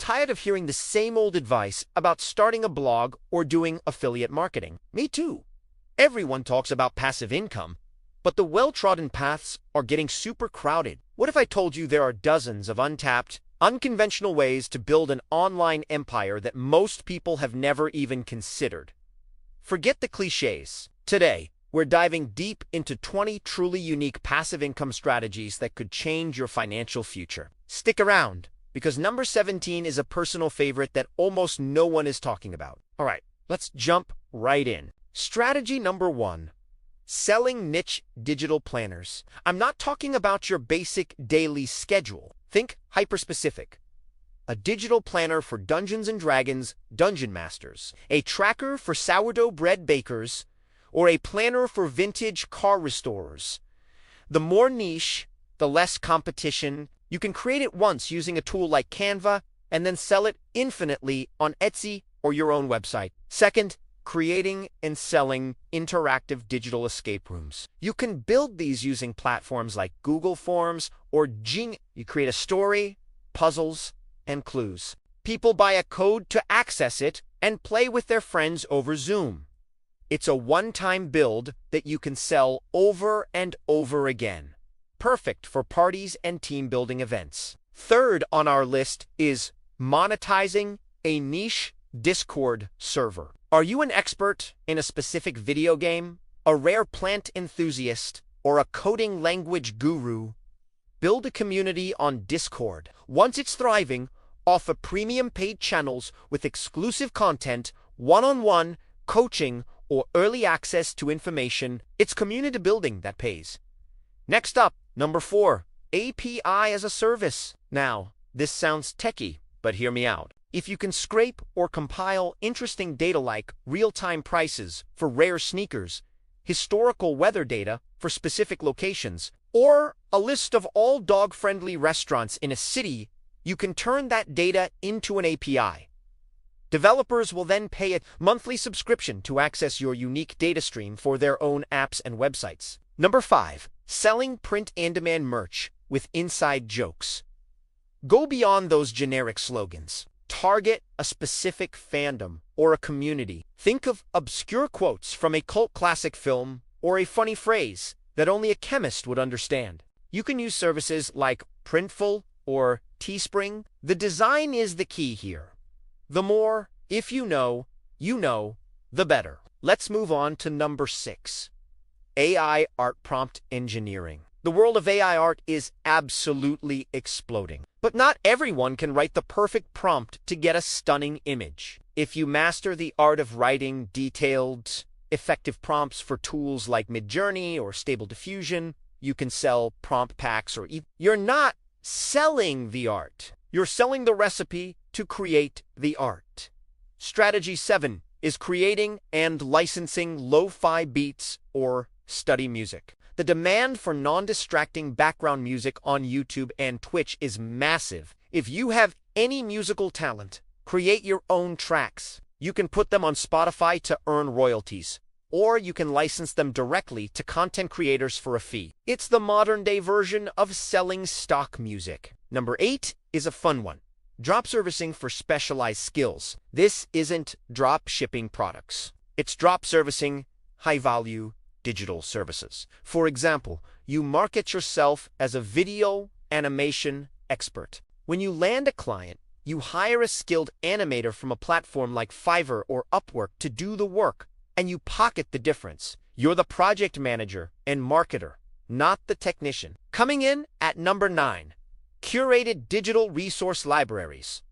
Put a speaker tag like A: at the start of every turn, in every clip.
A: tired of hearing the same old advice about starting a blog or doing affiliate marketing. Me too. Everyone talks about passive income, but the well-trodden paths are getting super crowded. What if I told you there are dozens of untapped, unconventional ways to build an online empire that most people have never even considered? Forget the cliches. Today, we're diving deep into 20 truly unique passive income strategies that could change your financial future. Stick around, because number 17 is a personal favorite that almost no one is talking about. All right, let's jump right in. Strategy number 1. Selling niche digital planners. I'm not talking about your basic daily schedule. Think hyper-specific. A digital planner for Dungeons & Dragons dungeon masters, a tracker for sourdough bread bakers, or a planner for vintage car restorers. The more niche, the less competition. You can create it once using a tool like Canva and then sell it infinitely on Etsy or your own website. Second, creating and selling interactive digital escape rooms. You can build these using platforms like Google Forms or Genius. You create a story, puzzles, and clues. People buy a code to access it and play with their friends over Zoom. It's a one-time build that you can sell over and over again. Perfect for parties and team-building events. Third on our list is monetizing a niche Discord server. Are you an expert in a specific video game, a rare plant enthusiast, or a coding language guru? Build a community on Discord. Once it's thriving, offer premium paid channels with exclusive content, one-on-one coaching, or early access to information. It's community building that pays. Next up, number 4, API as a service. Now, this sounds techie, but hear me out. If you can scrape or compile interesting data like real-time prices for rare sneakers, historical weather data for specific locations, or a list of all dog-friendly restaurants in a city, you can turn that data into an API. Developers will then pay a monthly subscription to access your unique data stream for their own apps and websites. Number 5, selling print-on-demand merch with inside jokes. Go beyond those generic slogans. Target a specific fandom or a community. Think of obscure quotes from a cult classic film or a funny phrase that only a chemist would understand. You can use services like Printful or Teespring. The design is the key here. The more, if you know, the better. Let's move on to number 6. AI art prompt engineering. The world of AI art is absolutely exploding. But not everyone can write the perfect prompt to get a stunning image. If you master the art of writing detailed, effective prompts for tools like Midjourney or Stable Diffusion, you can sell prompt packs or you're not selling the art. You're selling the recipe to create the art. Strategy 7 is creating and licensing lo-fi beats or study music. The demand for non-distracting background music on YouTube and Twitch is massive. If you have any musical talent, create your own tracks. You can put them on Spotify to earn royalties, or you can license them directly to content creators for a fee. It's the modern-day version of selling stock music. Number 8 is a fun one. Drop servicing for specialized skills. This isn't drop shipping products. It's drop servicing high-value digital services. For example, you market yourself as a video animation expert. When you land a client, you hire a skilled animator from a platform like Fiverr or Upwork to do the work, and you pocket the difference. You're the project manager and marketer, not the technician. Coming in at number 9, curated digital resource libraries.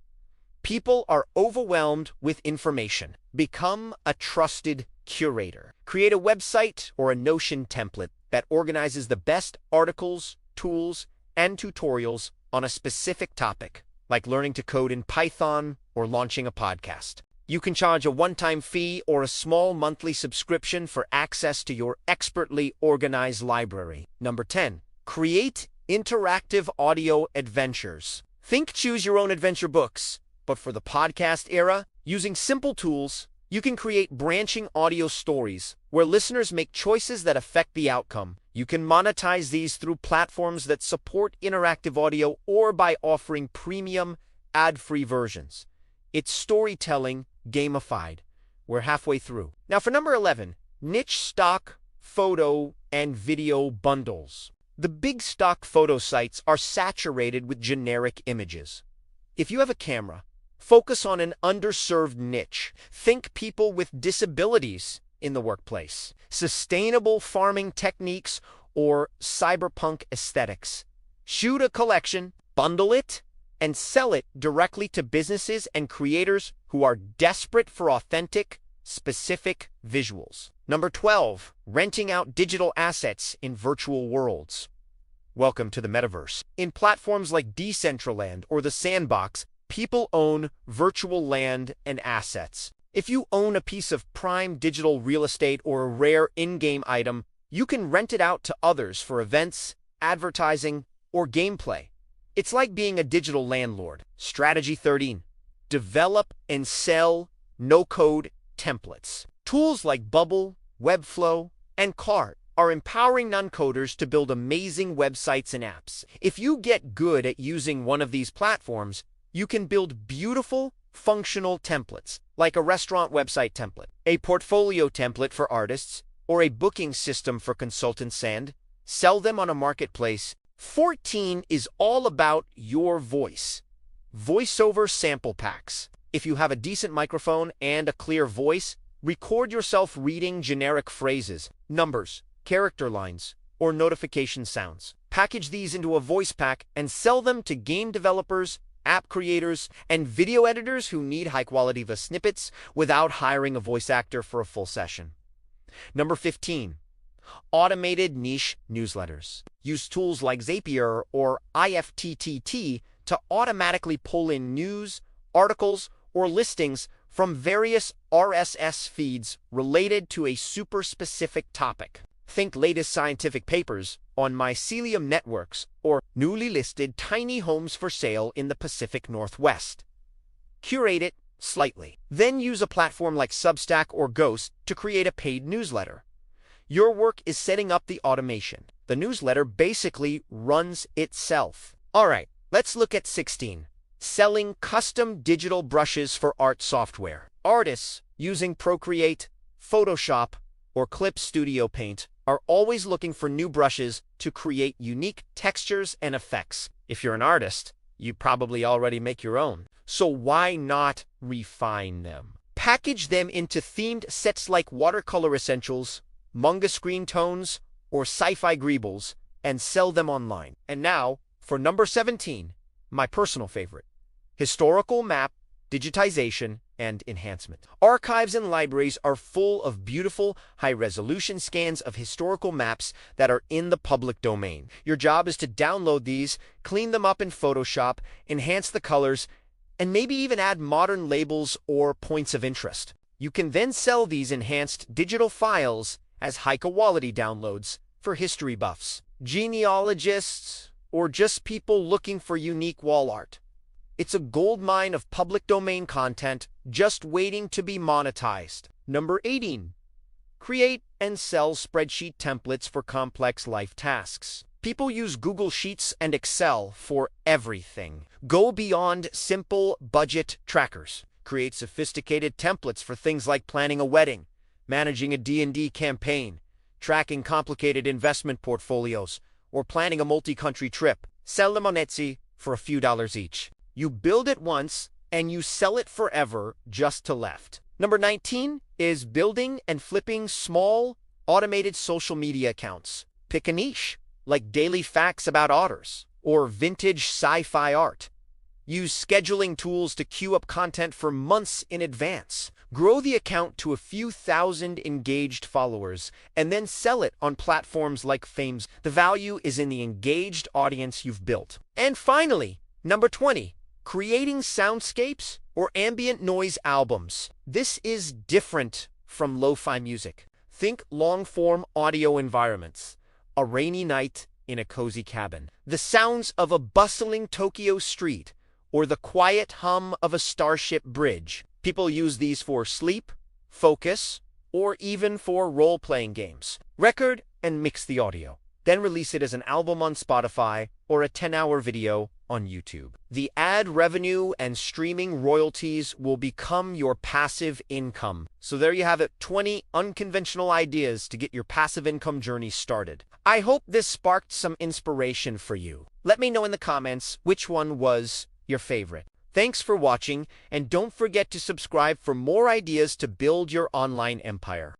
A: People are overwhelmed with information. Become a trusted curator. Create a website or a Notion template that organizes the best articles, tools, and tutorials on a specific topic, like learning to code in Python or launching a podcast. You can charge a one-time fee or a small monthly subscription for access to your expertly organized library. Number 10, create interactive audio adventures. Think choose your own adventure books, but for the podcast era, using simple tools, you can create branching audio stories where listeners make choices that affect the outcome. You can monetize these through platforms that support interactive audio or by offering premium ad-free versions. It's storytelling gamified. We're halfway through. Now for number 11, niche stock photo and video bundles. The big stock photo sites are saturated with generic images. If you have a camera, focus on an underserved niche. Think people with disabilities in the workplace, sustainable farming techniques, or cyberpunk aesthetics. Shoot a collection, bundle it, and sell it directly to businesses and creators who are desperate for authentic, specific visuals. Number 12, renting out digital assets in virtual worlds. Welcome to the metaverse. In platforms like Decentraland or the Sandbox, people own virtual land and assets. If you own a piece of prime digital real estate or a rare in-game item, you can rent it out to others for events, advertising, or gameplay. It's like being a digital landlord. Strategy 13. Develop and sell no-code templates. Tools like Bubble, Webflow, and Cart are empowering non-coders to build amazing websites and apps. If you get good at using one of these platforms, you can build beautiful, functional templates, like a restaurant website template, a portfolio template for artists, or a booking system for consultants, and sell them on a marketplace. 14 is all about your voice. Voiceover sample packs. If you have a decent microphone and a clear voice, record yourself reading generic phrases, numbers, character lines, or notification sounds. Package these into a voice pack and sell them to game developers, app creators, and video editors who need high-quality voice snippets without hiring a voice actor for a full session. Number 15. Automated niche newsletters. Use tools like Zapier or IFTTT to automatically pull in news, articles, or listings from various RSS feeds related to a super specific topic. Think latest scientific papers on mycelium networks or newly listed tiny homes for sale in the Pacific Northwest. Curate it slightly. Then use a platform like Substack or Ghost to create a paid newsletter. Your work is setting up the automation. The newsletter basically runs itself. All right, let's look at 16. Selling custom digital brushes for art software. Artists using Procreate, Photoshop, or Clip Studio Paint are always looking for new brushes to create unique textures and effects. If you're an artist, you probably already make your own. So why not refine them? Package them into themed sets like watercolor essentials, manga screen tones, or sci-fi greebles, and sell them online. And now, for number 17, my personal favorite. Historical map, digitization, and enhancement. Archives and libraries are full of beautiful, high-resolution scans of historical maps that are in the public domain. Your job is to download these, clean them up in Photoshop, enhance the colors, and maybe even add modern labels or points of interest. You can then sell these enhanced digital files as high-quality downloads for history buffs, genealogists, or just people looking for unique wall art. It's a goldmine of public domain content just waiting to be monetized. Number 18. Create and sell spreadsheet templates for complex life tasks. People use Google Sheets and Excel for everything. Go beyond simple budget trackers. Create sophisticated templates for things like planning a wedding, managing a D&D campaign, tracking complicated investment portfolios, or planning a multi-country trip. Sell them on Etsy for a few dollars each. You build it once, and you sell it forever just to left. Number 19 is building and flipping small, automated social media accounts. Pick a niche, like daily facts about otters, or vintage sci-fi art. Use scheduling tools to queue up content for months in advance. Grow the account to a few thousand engaged followers, and then sell it on platforms like Fames. The value is in the engaged audience you've built. And finally, number 20. Creating soundscapes or ambient noise albums. This is different from lo-fi music. Think long-form audio environments. A rainy night in a cozy cabin. The sounds of a bustling Tokyo street, or the quiet hum of a starship bridge. People use these for sleep, focus, or even for role-playing games. Record and mix the audio. then release it as an album on Spotify or a 10-hour video on YouTube. The ad revenue and streaming royalties will become your passive income. So there you have it, 20 unconventional ideas to get your passive income journey started. I hope this sparked some inspiration for you. Let me know in the comments which one was your favorite. Thanks for watching, and don't forget to subscribe for more ideas to build your online empire.